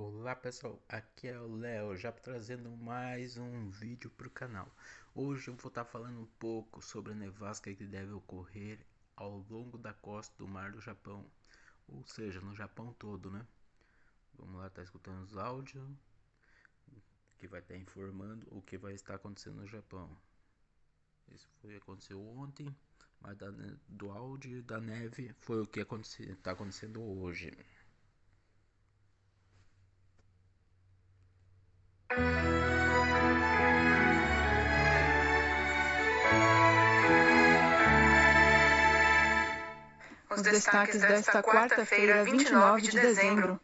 Olá pessoal, aqui é o Léo, já trazendo mais um vídeo para o canal. Hoje eu vou estar falando um pouco sobre a nevasca que deve ocorrer ao longo da costa do mar do Japão, ou seja, no Japão todo, né? Vamos lá, tá escutando os áudios que vai estar informando o que vai estar acontecendo no Japão. Isso aconteceu ontem, mas do áudio da neve foi o que está acontecendo hoje. Os destaques desta quarta-feira, 29 de dezembro.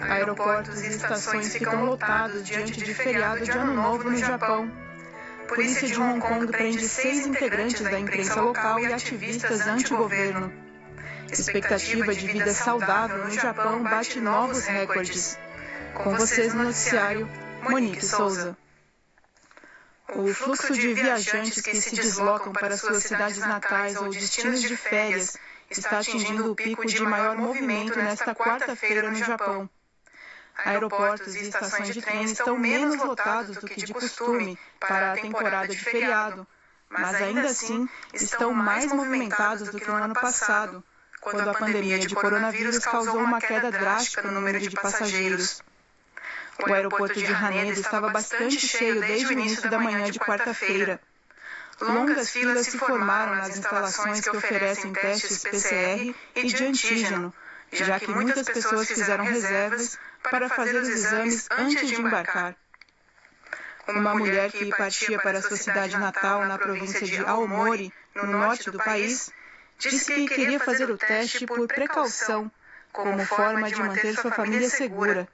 Aeroportos e estações ficam lotados diante de feriado de Ano Novo no Japão. Polícia de Hong Kong prende 6 integrantes da imprensa local e ativistas anti-governo. Expectativa de vida saudável no Japão bate novos recordes. Com vocês no noticiário, Monique Souza. O fluxo de viajantes que se deslocam para suas cidades natais ou destinos de férias está atingindo o pico de maior movimento nesta quarta-feira no Japão. Aeroportos e estações de trem estão menos lotados do que de costume para a temporada de feriado, mas ainda assim estão mais movimentados do que no ano passado, quando a pandemia de coronavírus causou uma queda drástica no número de passageiros. O aeroporto de Haneda estava bastante cheio desde o início da manhã de quarta-feira. Longas filas se formaram nas instalações que oferecem testes PCR e de antígeno, já que muitas pessoas fizeram reservas para fazer os exames antes de embarcar. Uma mulher que partia para sua cidade natal na província de Aomori, no norte do país, disse que queria fazer o teste por precaução, como forma de manter sua família segura.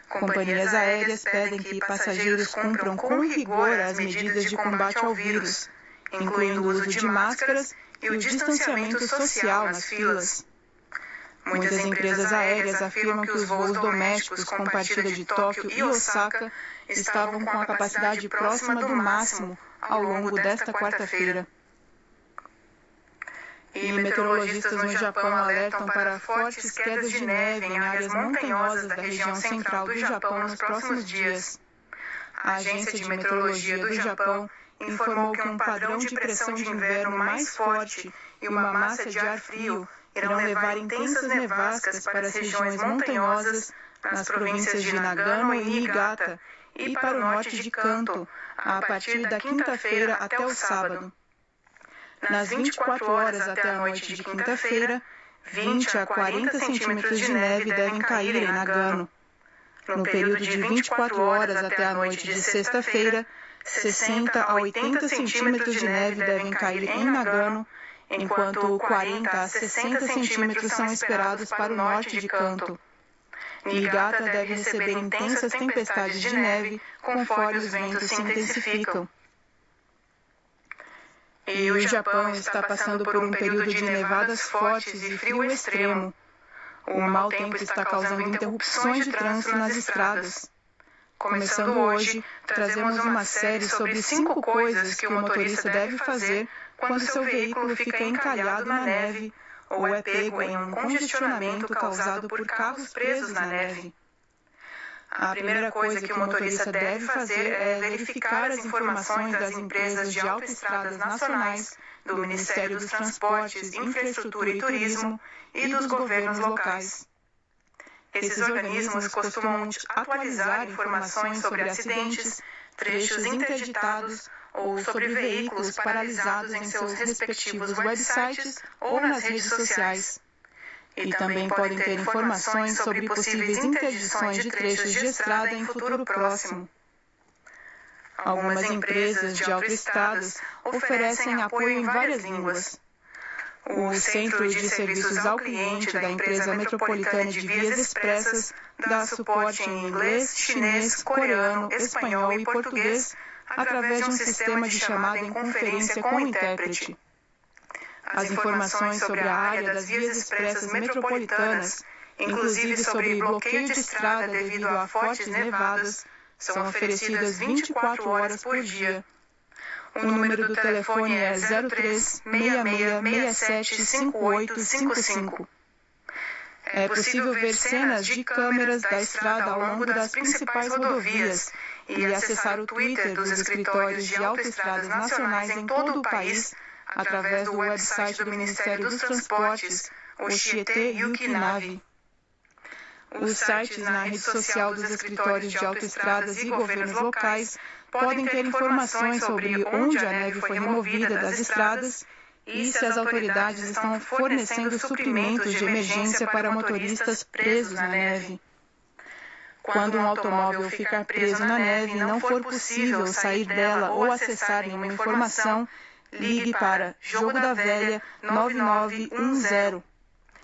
Companhias aéreas pedem que passageiros cumpram com rigor as medidas de combate ao vírus, incluindo o uso de máscaras e o distanciamento social nas filas. Muitas empresas aéreas afirmam que os voos domésticos com partida de Tóquio e Osaka estavam com a capacidade próxima do máximo ao longo desta quarta-feira. E meteorologistas no Japão alertam para fortes quedas de neve em áreas montanhosas da região central do Japão nos próximos dias. A Agência de Meteorologia do Japão informou que um padrão de pressão de inverno mais forte e uma massa de ar frio irão levar intensas nevascas para as regiões montanhosas nas províncias de Nagano e Niigata e para o norte de Kanto, a partir da quinta-feira até o sábado. Nas 24 horas até a noite de quinta-feira, 20 a 40 centímetros de neve devem cair em Nagano. No período de 24 horas até a noite de sexta-feira, 60 a 80 centímetros de neve devem cair em Nagano, enquanto 40 a 60 centímetros são esperados para o norte de Kanto. Niigata deve receber intensas tempestades de neve conforme os ventos se intensificam. E o Japão está passando por um período de nevadas fortes e frio extremo. O mau tempo está causando interrupções de trânsito nas estradas. Começando hoje, trazemos uma série sobre 5 coisas que o motorista deve fazer quando seu veículo fica encalhado na neve ou é pego em um congestionamento causado por carros presos na neve. A primeira coisa que o motorista deve fazer é verificar as informações das empresas de autoestradas nacionais, do Ministério dos Transportes, Infraestrutura e Turismo e dos governos locais. Esses organismos costumam atualizar informações sobre acidentes, trechos interditados ou sobre veículos paralisados em seus respectivos websites ou nas redes sociais. E também podem ter informações sobre possíveis interdições de trechos de estrada em futuro próximo. Algumas empresas de autoestradas oferecem apoio em várias línguas. O Centro de Serviços ao Cliente da Empresa Metropolitana de Vias Expressas dá suporte em inglês, chinês, coreano, espanhol e português através de um sistema de chamada em conferência com intérprete. As informações sobre a área das vias expressas metropolitanas, inclusive sobre bloqueio de estrada devido a fortes nevadas, são oferecidas 24 horas por dia. O número do telefone é 03-6667-5855. É possível ver cenas de câmeras da estrada ao longo das principais rodovias e acessar o Twitter dos escritórios de autoestradas nacionais em todo o país através do website do Ministério dos Transportes, o Chiete Yukinave. Os sites na rede social dos escritórios de autoestradas e governos locais podem ter informações sobre onde a neve foi removida das estradas e se as autoridades estão fornecendo suprimentos de emergência para motoristas presos na neve. Quando um automóvel ficar preso na neve e não for possível sair dela ou acessar nenhuma informação, ligue para Jogo da Velha 9910,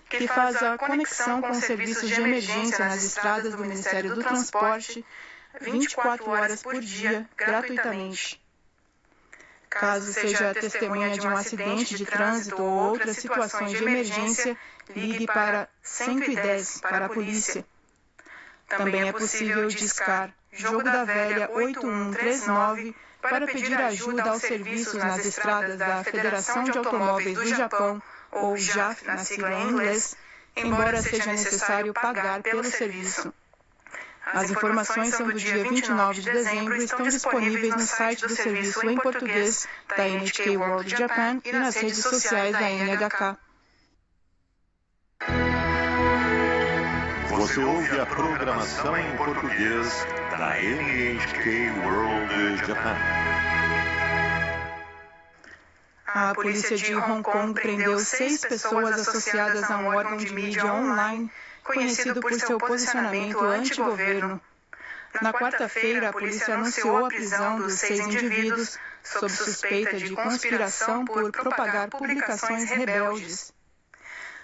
que faz a conexão com os serviços de emergência nas estradas do Ministério do Transporte 24 horas por dia, gratuitamente. Caso seja testemunha de um acidente de trânsito ou outras situações de emergência, ligue para 110 para a polícia. Também é possível discar Jogo da Velha 8139 para pedir ajuda aos serviços nas estradas da Federação de Automóveis do Japão, ou JAF na sigla em inglês, embora seja necessário pagar pelo serviço. As informações são do dia 29 de dezembro e estão disponíveis no site do serviço em português da NHK World Japan e nas redes sociais da NHK. Você ouve a programação em português da NHK World Japan. A polícia de Hong Kong prendeu 6 pessoas associadas a um órgão de mídia online conhecido por seu posicionamento anti-governo. Na quarta-feira, a polícia anunciou a prisão dos 6 indivíduos sob suspeita de conspiração por propagar publicações rebeldes.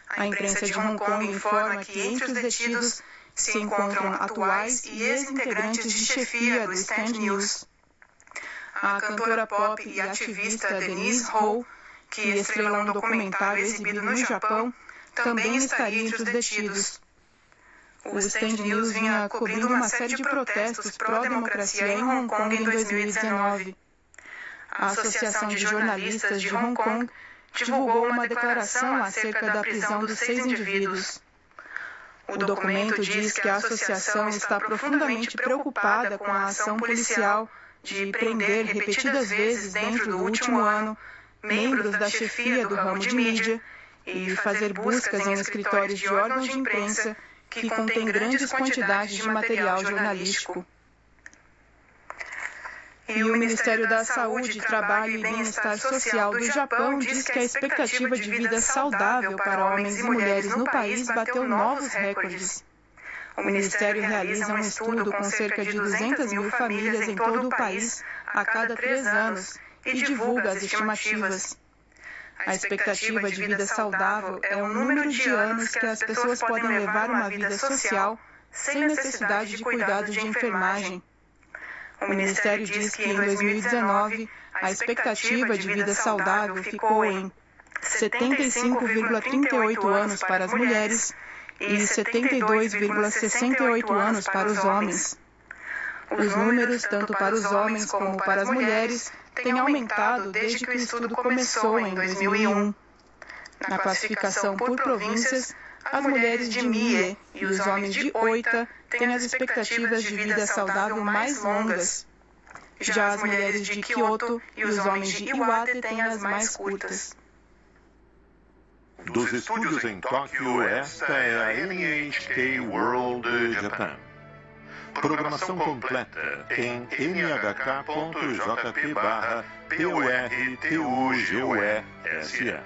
A imprensa de Hong Kong informa que entre os detidos se encontram atuais e ex-integrantes de chefia do Stand News. A cantora pop e ativista Denise Ho, que estrelou um documentário exibido no Japão, também estaria entre os detidos. O Stand News vinha cobrindo uma série de protestos pró-democracia em Hong Kong em 2019. A Associação de Jornalistas de Hong Kong divulgou uma declaração acerca da prisão dos 6 indivíduos. O documento diz que a associação está profundamente preocupada com a ação policial de prender repetidas vezes dentro do último ano membros da chefia do ramo de mídia e fazer buscas em escritórios de órgãos de imprensa que contêm grandes quantidades de material jornalístico. E o Ministério da Saúde, Trabalho e Bem-Estar Social do Japão diz que a expectativa de vida saudável para homens e mulheres no país bateu novos recordes. O Ministério realiza um estudo com cerca de 200 mil famílias em todo o país a cada 3 anos e divulga as estimativas. A expectativa de vida saudável é o número de anos que as pessoas podem levar uma vida social sem necessidade de cuidados de enfermagem. O Ministério diz que em 2019 a expectativa de vida saudável ficou em 75,38 anos para as mulheres e 72,68 anos para os homens. Os números, tanto para os homens como para as mulheres, têm aumentado desde que o estudo começou em 2001. Na classificação por províncias, as mulheres de Mie e os homens de Oita têm as expectativas de vida saudável mais longas. Já as mulheres de Kyoto e os homens de Iwate têm as mais curtas. Dos estúdios em Tóquio, esta é a NHK World Japan. Programação completa em nhk.jp/PORTUGOESA.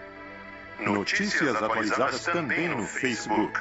Notícias atualizadas também no Facebook.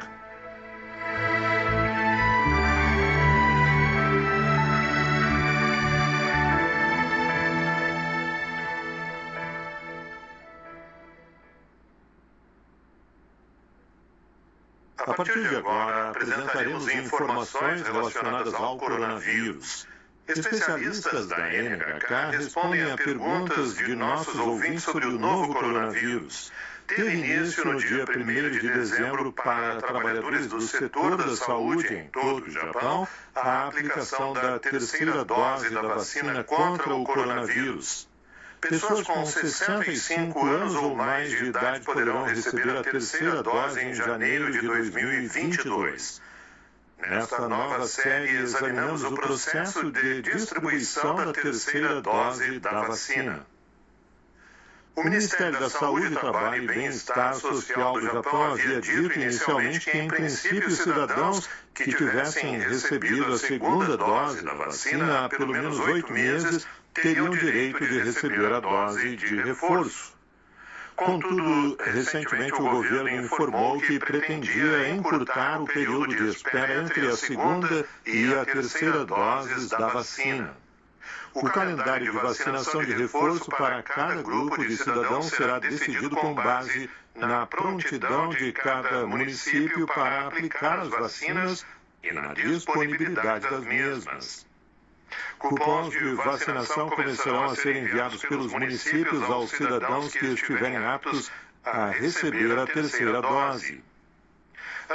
A partir de agora, apresentaremos informações relacionadas ao coronavírus. Especialistas da NHK respondem a perguntas de nossos ouvintes sobre o novo coronavírus. Teve início no dia 1º de dezembro para trabalhadores do setor da saúde em todo o Japão a aplicação da terceira dose da vacina contra o coronavírus. Pessoas com 65 anos ou mais de idade poderão receber a terceira dose em janeiro de 2022. Nesta nova série, examinamos o processo de distribuição da terceira dose da vacina. O Ministério da Saúde, Trabalho e Bem-Estar Social do Japão havia dito inicialmente que, em princípio, cidadãos que tivessem recebido a segunda dose da vacina há pelo menos 8 meses teriam direito de receber a dose de reforço. Contudo, recentemente o governo informou que pretendia encurtar o período de espera entre a segunda e a terceira doses da vacina. O calendário de vacinação de reforço para cada grupo de cidadãos será decidido com base na prontidão de cada município para aplicar as vacinas e na disponibilidade das mesmas. Cupons de vacinação começarão a ser enviados pelos municípios aos cidadãos que estiverem aptos a receber a terceira dose.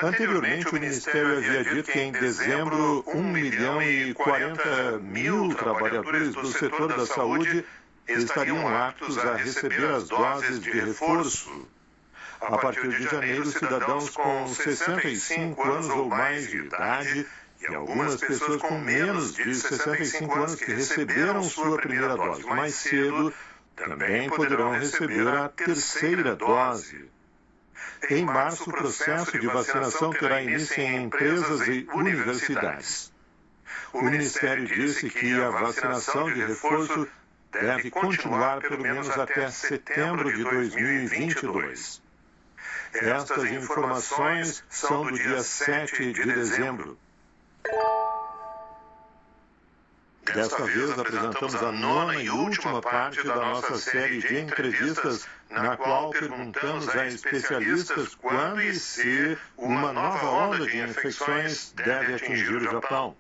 Anteriormente, o Ministério havia dito que em dezembro, 1.040.000 trabalhadores do setor da saúde estariam aptos a receber as doses de reforço. A partir de janeiro, cidadãos com 65 anos ou mais de idade e algumas pessoas com menos de 65 anos que receberam sua primeira dose mais cedo também poderão receber a terceira dose. Em março, o processo de vacinação terá início em empresas e universidades. O Ministério disse que a vacinação de reforço deve continuar pelo menos até setembro de 2022. Estas informações são do dia 7 de dezembro. Desta vez, apresentamos a nona e última parte da nossa série de entrevistas, na qual perguntamos a especialistas quando e se uma nova onda de infecções deve atingir o Japão.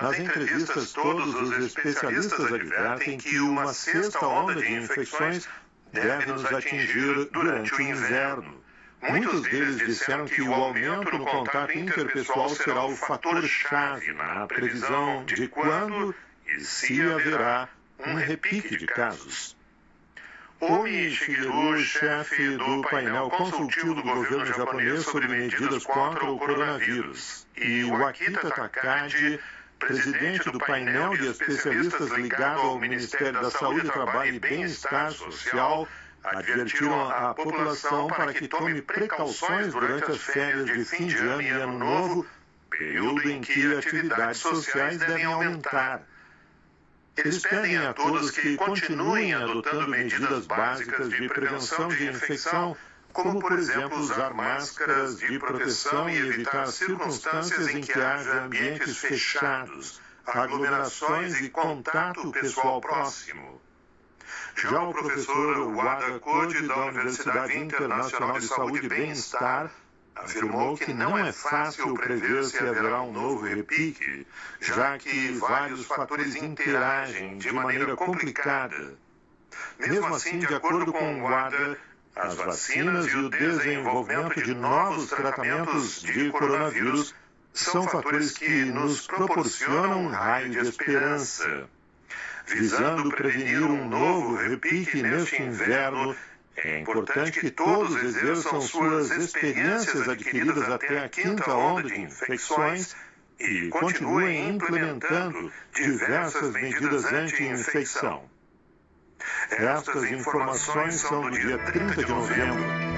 Nas entrevistas, todos os especialistas advertem que uma sexta onda de infecções deve nos atingir durante o inverno. Muitos deles disseram que o aumento no contato interpessoal será o fator-chave na previsão de quando e se haverá um repique de casos. Omi Shigeru, chefe do painel consultivo do governo japonês sobre medidas contra o coronavírus, e Wakita Takagi, presidente do painel de especialistas ligado ao Ministério da Saúde, Trabalho e Bem-Estar Social, advertiram a população para que tome precauções durante as férias de fim de ano e ano novo, período em que atividades sociais devem aumentar. Eles pedem a todos que continuem adotando medidas básicas de prevenção de infecção, como, por exemplo, usar máscaras de proteção e evitar circunstâncias em que haja ambientes fechados, aglomerações e contato pessoal próximo. Já o professor Wada Koji, da Universidade Internacional de Saúde e Bem-Estar, afirmou que não é fácil prever se haverá um novo repique, já que vários fatores interagem de maneira complicada. Mesmo assim, de acordo com Wada, as vacinas e o desenvolvimento de novos tratamentos de coronavírus são fatores que nos proporcionam um raio de esperança. Visando prevenir um novo repique neste inverno, é importante que todos exerçam suas experiências adquiridas até a quinta onda de infecções e continuem implementando diversas medidas anti-infecção. Estas informações são do dia 30 de novembro.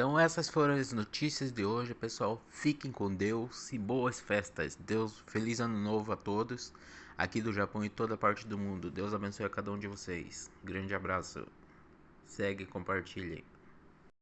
Então essas foram as notícias de hoje, pessoal. Fiquem com Deus e boas festas. Deus, feliz ano novo a todos aqui do Japão e toda parte do mundo. Deus abençoe a cada um de vocês. Grande abraço. Segue e compartilhe.